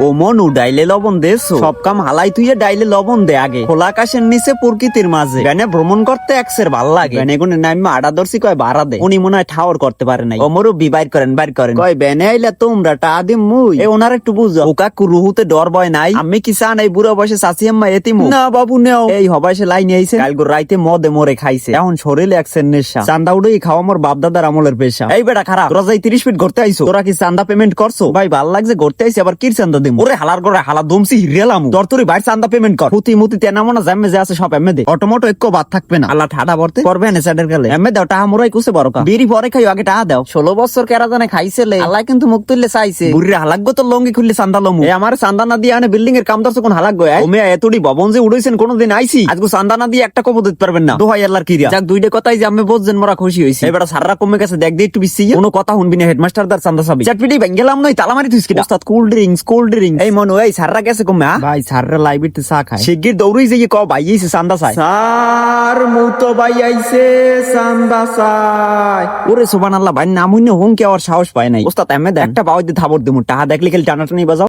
ও মনু ডাইলে লবণ দেছো, সব কাম হালাই তুই ডাইলে লবণ দে আগে। খোলা আকাশের নিচে প্রকৃতির মাঝে ব্যানে ভ্রমণ করতে একসের ভাল লাগে। ব্যানে গুনে নামি আড়া দর্শি কয় ভাড়া দে। উনি মনে হয় ঠাওর করতে পারে নাই। ওমরও বাইর করেন কয় ব্যানে আইলে তোমরা টা দিম মুই। এ ওনার একটু বুঝো, ও কাকু রুহুতে ডর ভয় নাই। আমি কি চান এই বুড়ো বয়সে চাচি আম্মা এতিমু? না বাবু নেও। এই হবাইসে লাইনে আইছে কালগো রাইতে মদে মরে খাইছে, এখন শরীরে একসের নেশা। চান্দা উড়েই খাওয়া মোর বাপ দাদার আমলের পেশা। এই বেটা খারাপ, তোরা যাই 30 ফিট ঘুরতে আইছো, তোরা কি চান্দা পেমেন্ট করছো? ভাই ভাল লাগছে ঘুরতে আইছি, আবার কি চান্দা দিম? ওরে হালার করে হালা দমছি হিরেলাম। তোর তোর ভাই চান্দা পেমেন্ট কর। হুতি মুতি তেনামনা জামে যে আছে সব এমে দে। অটোমোটো একো বাদ থাকবে না। আল্লাহ ঠাডা ভরতে করবে না সাইডের গেলে এমে দাও। টাহা মোরাই কুছে বড় কা বিড়ি পরে খাইও, আগে টাহা দাও। 16 বছর কেরা জানে খাইছেলে, আল্লাহ কিন্তু মুখ তুললে চাইছে। বুড়িরে হালাগো তো লঙ্গি খুললে চান্দা লমু। এ আমার চান্দা না দিয়ে আনে বিল্ডিং এর কাম দরছে কোন হালাগ গয়। ওমে এতডি ভবন যে উড়াইছেন কোনদিন আইছি? আজকে চান্দা না দিয়ে একটা কবর দিতে পারবেন না। দোহাই আল্লাহর কিরা যাক, দুইটা কথাই যে আমি বুঝছেন মোরা খুশি হইছি। এবারে সাররা কমে গেছে, দেখ দে একটু বিসি কোনো কথা শুনবি না। হেডমাস্টার দার চান্দা চাবি চাটপিটি বেঙ্গেলাম নই তালামারি তুই কি ওস্তাদ কুল ড্রিঙ্কস এই মনো। এই সাররা গেছে কমে ভাই, সাররা লাইব্রেরিতে চা খায়। শিগগির দৌড়ই যাই ক ভাই আইছে চান্দা চাই। স্যার মুতো ভাই আইছে চান্দা চাই। ওরে সুবহানাল্লাহ, ভাই নাম হইনে হুম কে আর সাহস পায় নাই। ওস্তাদ এমে একটা বাউই দিয়ে থাবর দিমু। টাহা দেখলে খালি টানাটানি বাজাও।